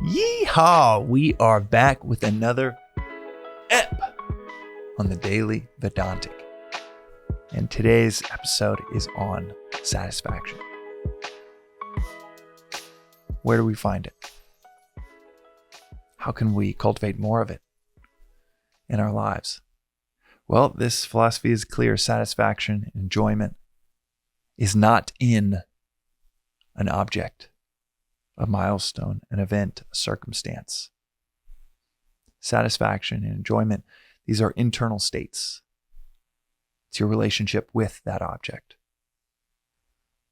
Yeehaw! We are back with another ep on the Daily Vedantic. And today's episode is on satisfaction. Where do we find it? How can we cultivate more of it in our lives? Well, this philosophy is clear. Satisfaction, enjoyment is not in an object, a milestone, an event, a circumstance. Satisfaction and enjoyment, these are internal states. It's your relationship with that object,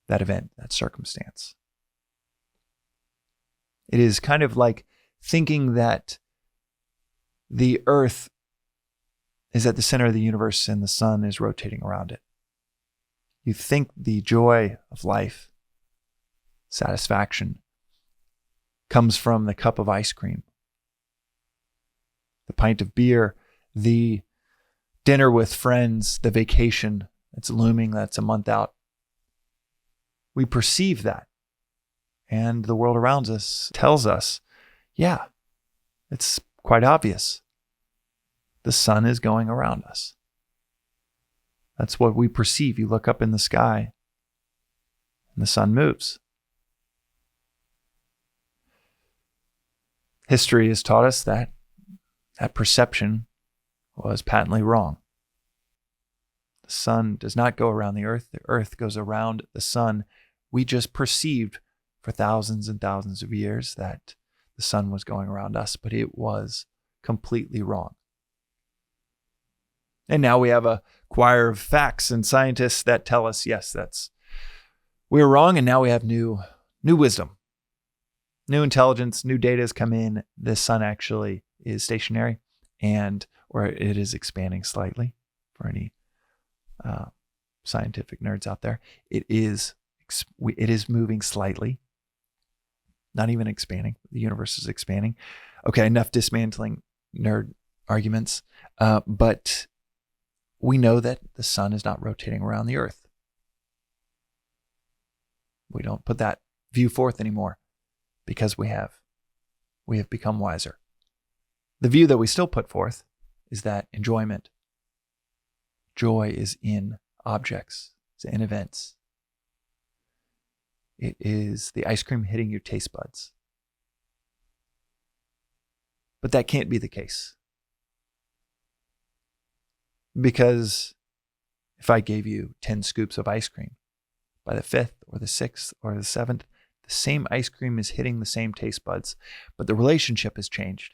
that event, that circumstance. It is kind of like thinking that the earth is at the center of the universe and the sun is rotating around it. You think the joy of life, satisfaction, comes from the cup of ice cream, the pint of beer, the dinner with friends, the vacation that's looming, that's a month out. We perceive that. And the world around us tells us, yeah, it's quite obvious. The sun is going around us. That's what we perceive. You look up in the sky and the sun moves. History has taught us that that perception was patently wrong. The sun does not go around the earth goes around the sun. We just perceived for thousands and thousands of years that the sun was going around us, but it was completely wrong. And now we have a choir of facts and scientists that tell us, yes, we're wrong, and now we have new wisdom. New intelligence, new data has come in. The sun actually is stationary or it is expanding slightly for any scientific nerds out there. It is moving slightly, not even expanding. The universe is expanding. Okay, enough dismantling nerd arguments. But we know that the sun is not rotating around the earth. We don't put that view forth anymore. Because we have become wiser. The view that we still put forth is that enjoyment, joy is in objects, it's in events. It is the ice cream hitting your taste buds. But that can't be the case. Because if I gave you 10 scoops of ice cream, by the 5th or the 6th or the 7th, the same ice cream is hitting the same taste buds, but the relationship has changed.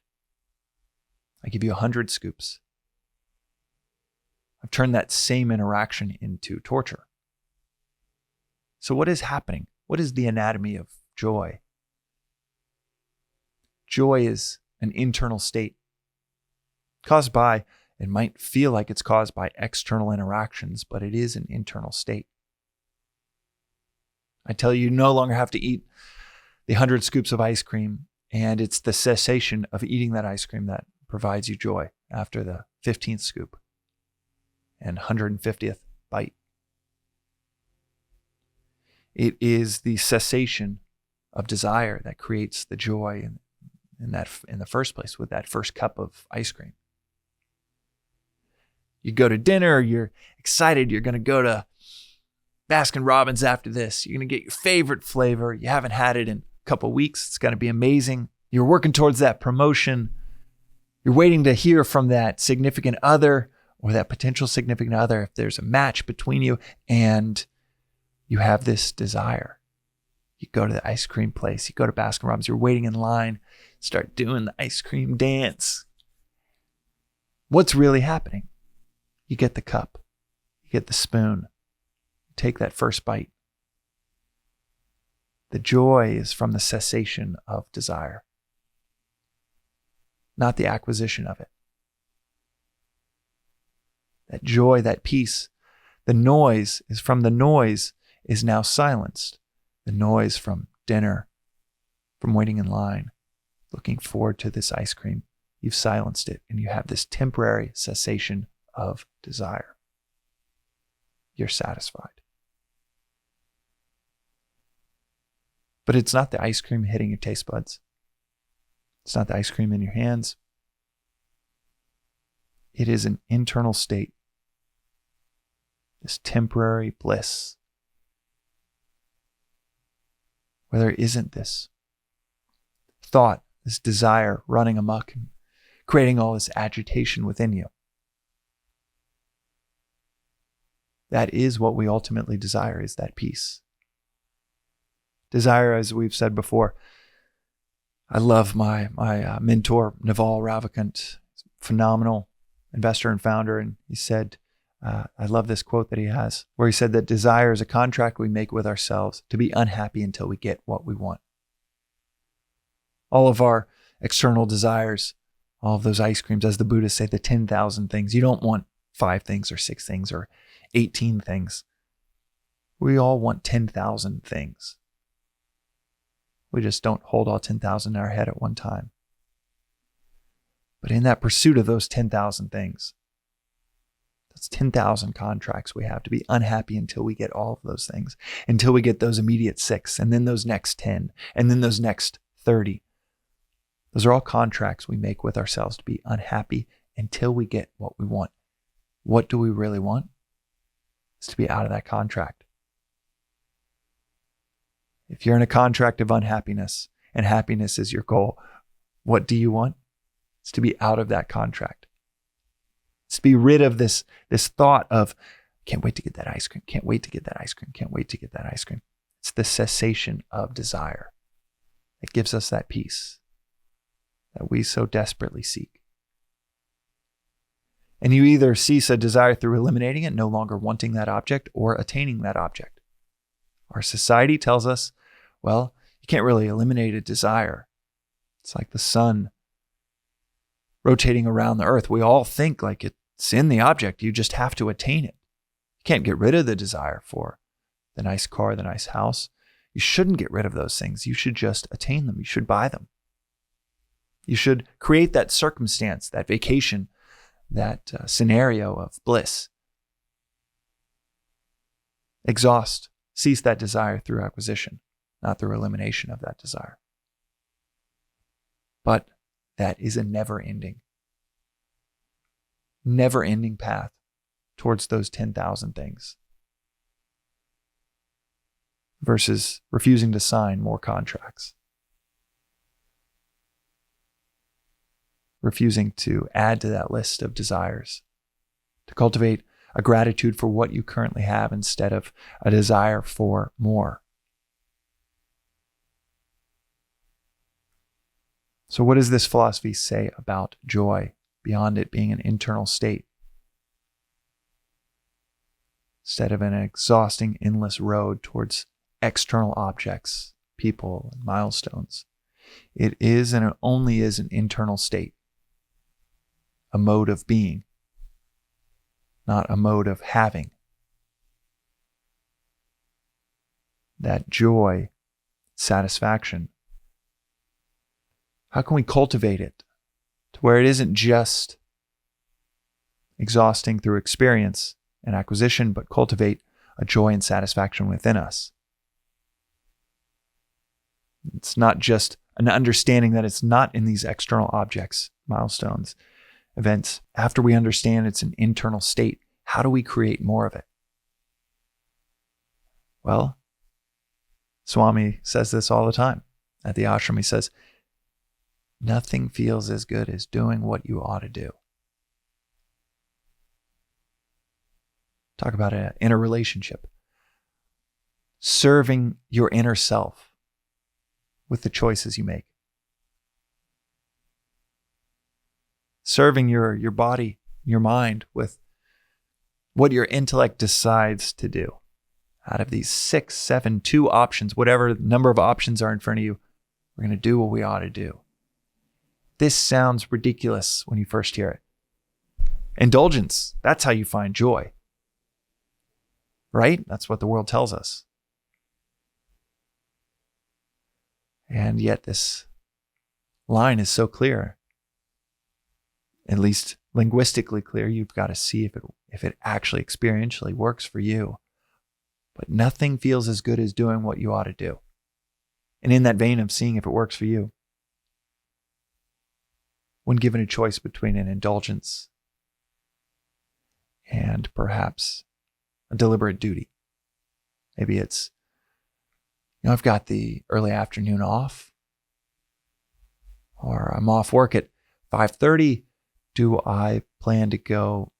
I give you 100 scoops. I've turned that same interaction into torture. So what is happening? What is the anatomy of joy? Joy is an internal state caused by, it might feel like it's caused by external interactions, but it is an internal state. I tell you, you no longer have to eat the 100 scoops of ice cream, and it's the cessation of eating that ice cream that provides you joy after the 15th scoop and 150th bite. It is the cessation of desire that creates the joy in the first place with that first cup of ice cream. You go to dinner, you're excited, you're going to go to Baskin Robbins after this. You're going to get your favorite flavor. You haven't had it in a couple of weeks. It's going to be amazing. You're working towards that promotion. You're waiting to hear from that significant other or that potential significant other if there's a match between you, and you have this desire. You go to the ice cream place. You go to Baskin Robbins. You're waiting in line. Start doing the ice cream dance. What's really happening? You get the cup. You get the spoon. Take that first bite. The joy is from the cessation of desire, not the acquisition of it. That joy, that peace, the noise is now silenced. The noise from dinner, from waiting in line, looking forward to this ice cream, you've silenced it, and you have this temporary cessation of desire. You're satisfied. But it's not the ice cream hitting your taste buds. It's not the ice cream in your hands. It is an internal state. This temporary bliss. Where there isn't this thought, this desire running amok and creating all this agitation within you. That is what we ultimately desire, is that peace. Desire, as we've said before, I love my mentor, Naval Ravikant, phenomenal investor and founder. And he said, I love this quote that he has, where he said that desire is a contract we make with ourselves to be unhappy until we get what we want. All of our external desires, all of those ice creams, as the Buddhists say, the 10,000 things. You don't want 5 things or 6 things or 18 things. We all want 10,000 things. We just don't hold all 10,000 in our head at one time. But in that pursuit of those 10,000 things, that's 10,000 contracts we have to be unhappy until we get all of those things, until we get those immediate 6, and then those next 10, and then those next 30. Those are all contracts we make with ourselves to be unhappy until we get what we want. What do we really want? It's to be out of that contract. If you're in a contract of unhappiness and happiness is your goal, what do you want? It's to be out of that contract. It's to be rid of this thought of, can't wait to get that ice cream, can't wait to get that ice cream, can't wait to get that ice cream. It's the cessation of desire that gives us that peace that we so desperately seek. And you either cease a desire through eliminating it, no longer wanting that object, or attaining that object. Our society tells us, well, you can't really eliminate a desire. It's like the sun rotating around the earth. We all think like it's in the object. You just have to attain it. You can't get rid of the desire for the nice car, the nice house. You shouldn't get rid of those things. You should just attain them. You should buy them. You should create that circumstance, that vacation, that scenario of bliss. Exhaust, cease that desire through acquisition, not through elimination of that desire. But that is a never-ending path towards those 10,000 things versus refusing to sign more contracts, refusing to add to that list of desires, to cultivate a gratitude for what you currently have instead of a desire for more. So what does this philosophy say about joy beyond it being an internal state? Instead of an exhausting, endless road towards external objects, people, and milestones, it is and it only is an internal state, a mode of being, not a mode of having. That joy, satisfaction, how can we cultivate it to where it isn't just exhausting through experience and acquisition, but cultivate a joy and satisfaction within us? It's not just an understanding that it's not in these external objects, milestones, events. After we understand it's an internal state, how do we create more of it? Well, Swami says this all the time at the ashram. He says, nothing feels as good as doing what you ought to do. Talk about an inner relationship. Serving your inner self with the choices you make. Serving your body, your mind with what your intellect decides to do. Out of these 6, 7, 2 options, whatever number of options are in front of you, we're going to do what we ought to do. This sounds ridiculous when you first hear it. Indulgence, that's how you find joy. Right? That's what the world tells us. And yet this line is so clear, at least linguistically clear. You've got to see if it actually experientially works for you. But nothing feels as good as doing what you ought to do. And in that vein of seeing if it works for you, when given a choice between an indulgence and perhaps a deliberate duty. Maybe it's, I've got the early afternoon off, or I'm off work at 5:30. Do I plan to go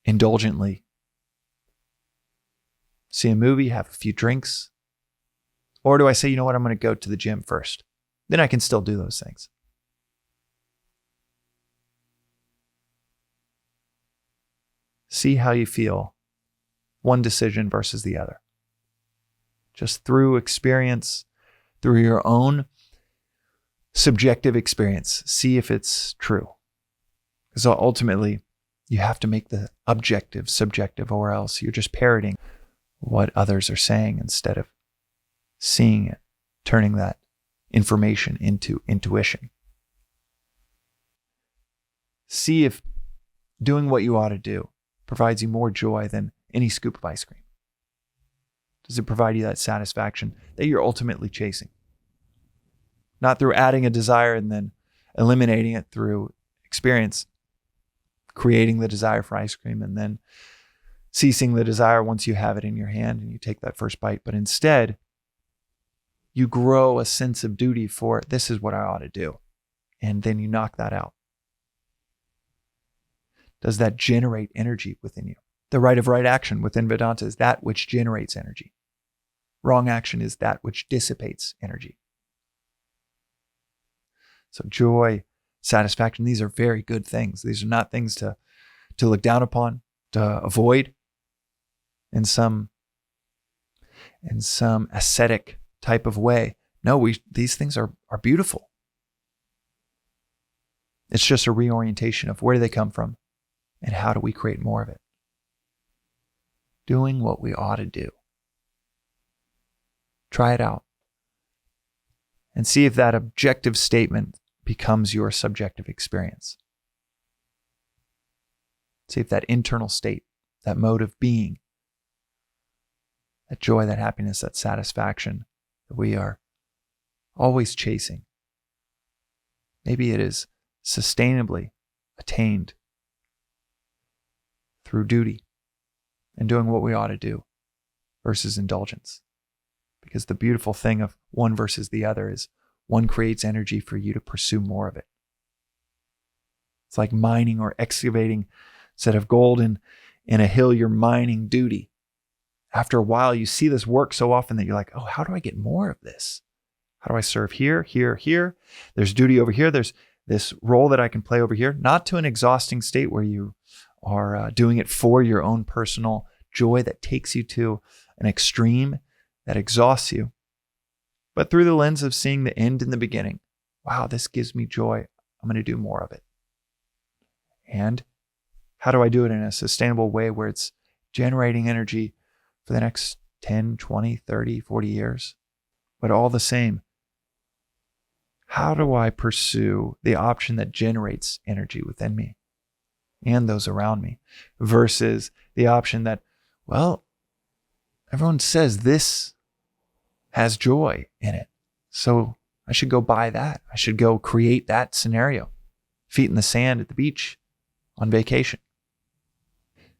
indulgently see a movie, have a few drinks? Or do I say, you know what, I'm going to go to the gym first? Then I can still do those things. See how you feel, one decision versus the other. Just through experience, through your own subjective experience, see if it's true. Because ultimately, you have to make the objective subjective, or else you're just parroting what others are saying instead of seeing it, turning that information into intuition. See if doing what you ought to do provides you more joy than any scoop of ice cream. Does it provide you that satisfaction that you're ultimately chasing? Not through adding a desire and then eliminating it through experience, creating the desire for ice cream and then ceasing the desire once you have it in your hand and you take that first bite. But instead, you grow a sense of duty for, this is what I ought to do. And then you knock that out. Does that generate energy within you? The right of right action within Vedanta is that which generates energy. Wrong action is that which dissipates energy. So joy, satisfaction, these are very good things. These are not things to look down upon, to avoid in some ascetic type of way. No, these things are beautiful. It's just a reorientation of where do they come from and how do we create more of it. Doing what we ought to do. Try it out and see if that objective statement becomes your subjective experience. See if that internal state, that mode of being, that joy, that happiness, that satisfaction that we are always chasing, maybe it is sustainably attained through duty and doing what we ought to do versus indulgence. Because the beautiful thing of one versus the other is one creates energy for you to pursue more of it. It's like mining or excavating. Instead of gold in a hill, you're mining duty. After a while, you see this work so often that you're like, oh, how do I get more of this? How do I serve here, here, here? There's duty over here. There's this role that I can play over here. Not to an exhausting state where you are doing it for your own personal joy that takes you to an extreme that exhausts you, but through the lens of seeing the end in the beginning. Wow, this gives me joy. I'm going to do more of it. And how do I do it in a sustainable way where it's generating energy for the next 10, 20, 30, 40 years? But all the same, how do I pursue the option that generates energy within me and those around me versus the option that, well, everyone says this has joy in it, so I should go buy that. I should go create that scenario. Feet in the sand at the beach on vacation.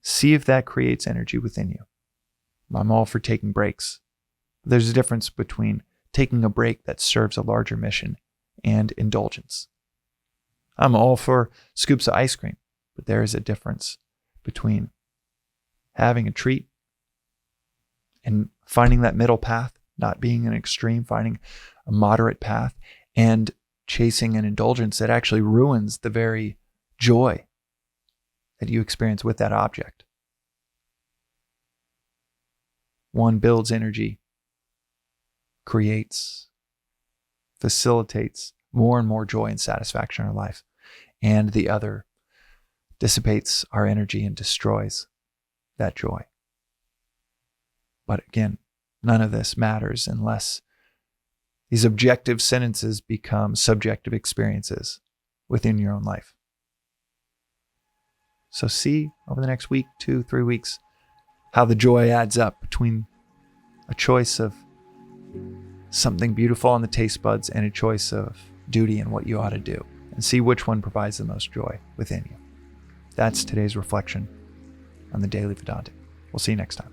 See if that creates energy within you. I'm all for taking breaks. There's a difference between taking a break that serves a larger mission and indulgence. I'm all for scoops of ice cream, but there is a difference between having a treat and finding that middle path, not being an extreme, finding a moderate path, and chasing an indulgence that actually ruins the very joy that you experience with that object. One builds energy, creates, facilitates more and more joy and satisfaction in our life, and the other dissipates our energy and destroys that joy. But again, none of this matters unless these objective sentences become subjective experiences within your own life. So see over the next week, 2, 3 weeks, how the joy adds up between a choice of something beautiful on the taste buds and a choice of duty and what you ought to do. and see which one provides the most joy within you. That's today's reflection on the Daily Vedantic. We'll see you next time.